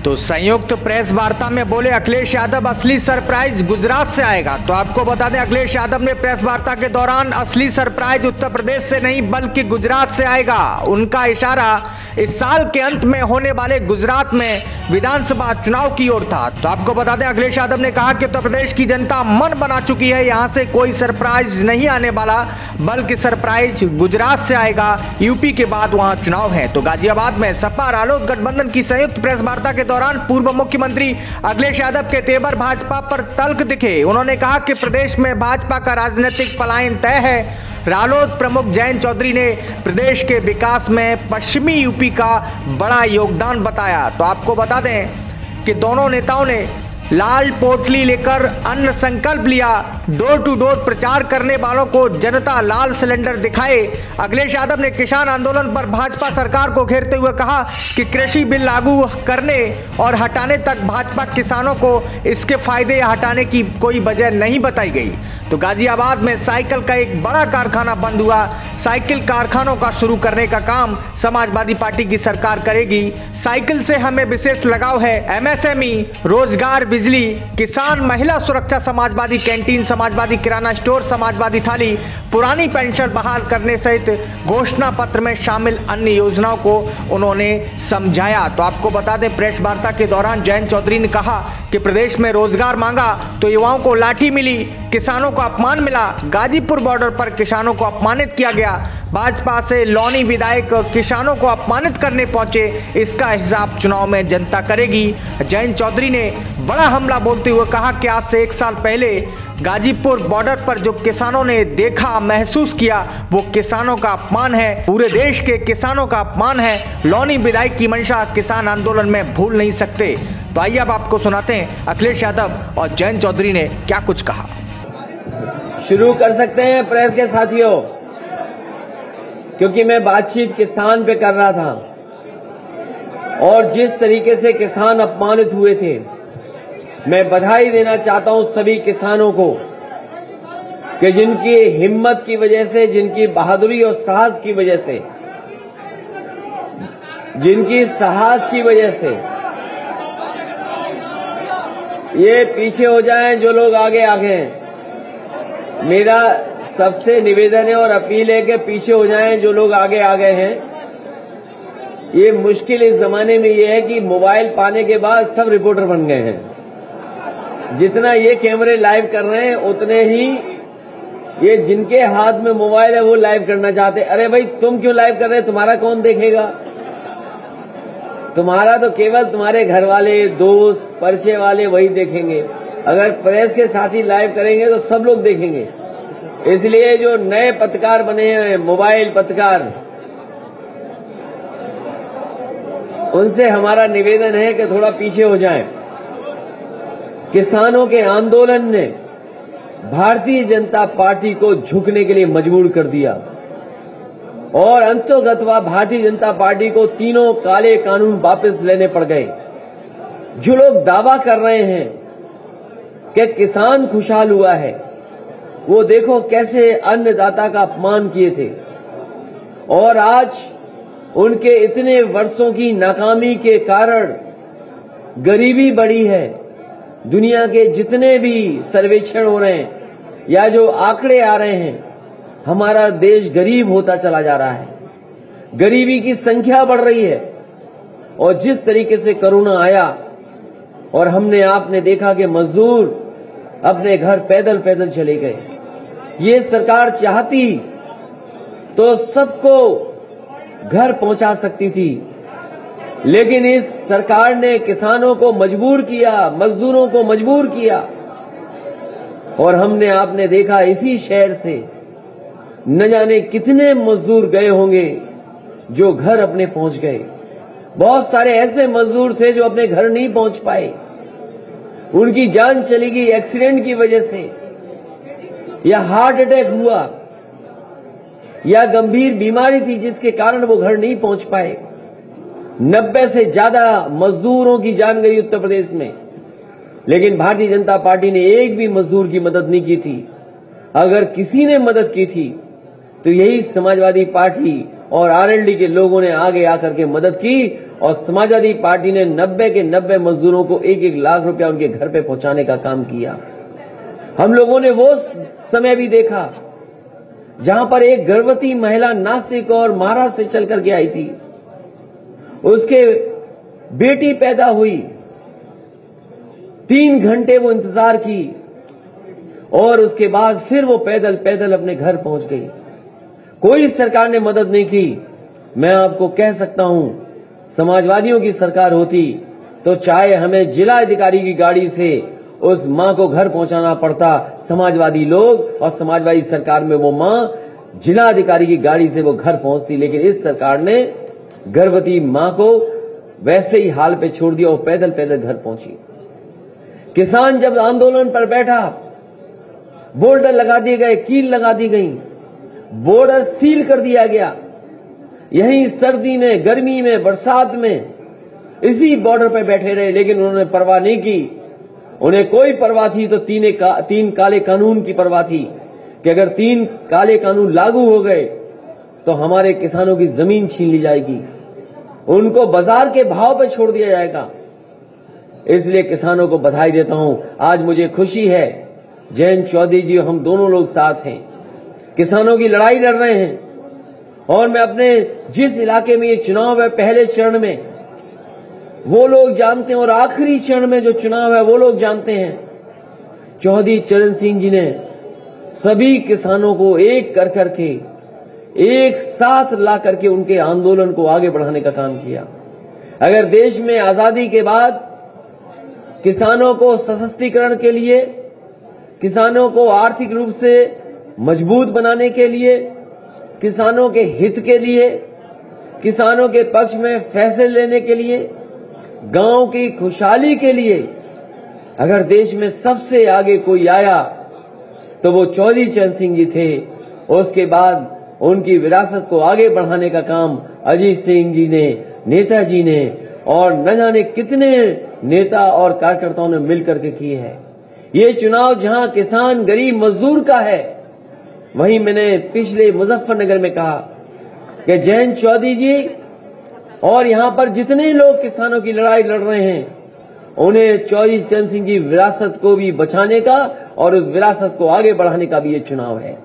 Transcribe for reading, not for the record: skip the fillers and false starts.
तो संयुक्त प्रेस वार्ता में बोले अखिलेश यादव असली सरप्राइज गुजरात से आएगा। तो आपको बता दें अखिलेश यादव ने प्रेस वार्ता के दौरान असली सरप्राइज उत्तर प्रदेश से नहीं बल्कि गुजरात से आएगा। उनका इशारा इस साल के अंत में होने वाले गुजरात में विधानसभा चुनाव की ओर था। तो आपको बता दें अखिलेश यादव ने कहा कि उत्तर प्रदेश की जनता मन बना चुकी है, यहां से कोई सरप्राइज नहीं आने वाला बल्कि सरप्राइज गुजरात से आएगा। यूपी के बाद वहां चुनाव है। तो गाजियाबाद में सपा रालोद गठबंधन की संयुक्त प्रेस वार्ता के दौरान पूर्व मुख्यमंत्री अखिलेश यादव के तेवर भाजपा पर तल्ख दिखे। उन्होंने कहा कि प्रदेश में भाजपा का राजनीतिक पलायन तय है। रालोद प्रमुख जयंत चौधरी ने प्रदेश के विकास में पश्चिमी यूपी का बड़ा योगदान बताया। तो आपको बता दें कि दोनों नेताओं ने लाल पोटली लेकर अन्न संकल्प लिया। डोर टू डोर प्रचार करने वालों को जनता लाल सिलेंडर दिखाए। अखिलेश यादव ने किसान आंदोलन पर भाजपा सरकार को घेरते हुए कहा कि कृषि बिल लागू करने और हटाने तक भाजपा किसानों को इसके फायदे हटाने की कोई वजह नहीं बताई गई। तो गाजियाबाद में साइकिल का एक बड़ा कारखाना बंद हुआ। साइकिल कारखानों का शुरू करने का काम समाजवादी पार्टी की सरकार करेगी। साइकिल से हमें विशेष लगाव है। एमएसएमई, रोजगार, बिजली, किसान, महिला सुरक्षा, समाजवादी कैंटीन, समाजवादी किराना स्टोर, समाजवादी थाली, पुरानी पेंशन बहाल करने सहित घोषणा पत्र में शामिल अन्य योजनाओं को उन्होंने समझाया। तो आपको बता दें प्रेस वार्ता के दौरान जयंत चौधरी ने कहा कि प्रदेश में रोजगार मांगा तो युवाओं को लाठी मिली, किसानों को अपमान मिला। गाजीपुर बॉर्डर पर किसानों को अपमानित किया गया। भाजपा से लौनी विधायक किसानों को अपमानित करने पहुंचे। इसका हिसाब चुनाव में जनता करेगी। जयंत चौधरी ने बड़ा हमला बोलते हुए कहा कि आज से 1 साल पहले गाजीपुर बॉर्डर पर जो किसानों ने देखा, महसूस किया, वो किसानों का अपमान है, पूरे देश के किसानों का अपमान है। लौनी विधायक की मंशा किसान आंदोलन में भूल नहीं सकते। तो आइए अब आपको सुनाते हैं अखिलेश यादव और जयंत चौधरी ने क्या कुछ कहा। शुरू कर सकते हैं प्रेस के साथियों, क्योंकि मैं बातचीत किसान पे कर रहा था और जिस तरीके से किसान अपमानित हुए थे, मैं बधाई देना चाहता हूं सभी किसानों को कि जिनकी हिम्मत की वजह से, जिनकी बहादुरी और साहस की वजह से, जिनकी साहस की वजह से ये पीछे हो जाएं जो लोग आगे आगे हैं। मेरा सबसे निवेदन है और अपील है कि पीछे हो जाएं जो लोग आगे आ गए हैं। ये मुश्किल इस जमाने में ये है कि मोबाइल पाने के बाद सब रिपोर्टर बन गए हैं। जितना ये कैमरे लाइव कर रहे हैं उतने ही ये जिनके हाथ में मोबाइल है वो लाइव करना चाहते हैं। अरे भाई तुम क्यों लाइव कर रहे हो? तुम्हारा कौन देखेगा? तुम्हारा तो केवल तुम्हारे घर वाले, दोस्त, परिचय वाले वही देखेंगे। अगर प्रेस के साथी लाइव करेंगे तो सब लोग देखेंगे। इसलिए जो नए पत्रकार बने हैं, मोबाइल पत्रकार, उनसे हमारा निवेदन है कि थोड़ा पीछे हो जाएं। किसानों के आंदोलन ने भारतीय जनता पार्टी को झुकने के लिए मजबूर कर दिया और अंतोगत्वा भारतीय जनता पार्टी को तीनों काले कानून वापस लेने पड़ गए। जो लोग दावा कर रहे हैं कि किसान खुशहाल हुआ है, वो देखो कैसे अन्नदाता का अपमान किए थे और आज उनके इतने वर्षों की नाकामी के कारण गरीबी बढ़ी है। दुनिया के जितने भी सर्वेक्षण हो रहे हैं या जो आंकड़े आ रहे हैं, हमारा देश गरीब होता चला जा रहा है, गरीबी की संख्या बढ़ रही है। और जिस तरीके से कोरोना आया और आपने देखा कि मजदूर अपने घर पैदल पैदल चले गए। ये सरकार चाहती तो सबको घर पहुंचा सकती थी, लेकिन इस सरकार ने किसानों को मजबूर किया, मजदूरों को मजबूर किया। और आपने देखा इसी शहर से न जाने कितने मजदूर गए होंगे जो घर अपने पहुंच गए। बहुत सारे ऐसे मजदूर थे जो अपने घर नहीं पहुंच पाए, उनकी जान चली गई एक्सीडेंट की वजह से, या हार्ट अटैक हुआ, या गंभीर बीमारी थी जिसके कारण वो घर नहीं पहुंच पाए। 90 से ज्यादा मजदूरों की जान गई उत्तर प्रदेश में, लेकिन भारतीय जनता पार्टी ने एक भी मजदूर की मदद नहीं की थी। अगर किसी ने मदद की थी तो यही समाजवादी पार्टी और आरएलडी के लोगों ने आगे आकर के मदद की और समाजवादी पार्टी ने 90 के 90 मजदूरों को 1-1 लाख रुपया उनके घर पे पहुंचाने का काम किया। हम लोगों ने वो समय भी देखा जहां पर एक गर्भवती महिला नासिक और महाराष्ट्र से चल करके आई थी, उसके बेटी पैदा हुई, 3 घंटे वो इंतजार की और उसके बाद फिर वो पैदल पैदल अपने घर पहुंच गई। कोई सरकार ने मदद नहीं की। मैं आपको कह सकता हूं, समाजवादियों की सरकार होती तो चाहे हमें जिला अधिकारी की गाड़ी से उस मां को घर पहुंचाना पड़ता, समाजवादी लोग और समाजवादी सरकार में वो मां जिला अधिकारी की गाड़ी से वो घर पहुंचती। लेकिन इस सरकार ने गर्भवती मां को वैसे ही हाल पे छोड़ दिया और पैदल पैदल घर पहुंची। किसान जब आंदोलन पर बैठा, बोर्डर लगा दिए गए, कील लगा दी गई, बॉर्डर सील कर दिया गया। यहीं सर्दी में, गर्मी में, बरसात में इसी बॉर्डर पर बैठे रहे, लेकिन उन्होंने परवाह नहीं की। उन्हें कोई परवाह थी तो 3 काले कानून की परवाह थी कि अगर 3 काले कानून लागू हो गए तो हमारे किसानों की जमीन छीन ली जाएगी, उनको बाजार के भाव पर छोड़ दिया जाएगा। इसलिए किसानों को बधाई देता हूं। आज मुझे खुशी है, जयंत चौधरी जी हम दोनों लोग साथ हैं, किसानों की लड़ाई लड़ रहे हैं। और मैं अपने जिस इलाके में ये चुनाव है, पहले चरण में वो लोग जानते हैं और आखिरी चरण में जो चुनाव है वो लोग जानते हैं। चौधरी चरण सिंह जी ने सभी किसानों को एक कर करके एक साथ ला करके उनके आंदोलन को आगे बढ़ाने का काम किया। अगर देश में आजादी के बाद किसानों को सशक्तिकरण के लिए, किसानों को आर्थिक रूप से मजबूत बनाने के लिए, किसानों के हित के लिए, किसानों के पक्ष में फैसले लेने के लिए, गांव की खुशहाली के लिए अगर देश में सबसे आगे कोई आया तो वो चौधरी चरण सिंह जी थे। उसके बाद उनकी विरासत को आगे बढ़ाने का काम अजीत सिंह जी ने, नेताजी ने और न जाने कितने नेता और कार्यकर्ताओं ने मिलकर के किए हैं। ये चुनाव जहां किसान, गरीब, मजदूर का है, वहीं मैंने पिछले मुजफ्फरनगर में कहा कि जयंत चौधरी जी और यहां पर जितने लोग किसानों की लड़ाई लड़ रहे हैं, उन्हें चौधरी चरण सिंह की विरासत को भी बचाने का और उस विरासत को आगे बढ़ाने का भी ये चुनाव है।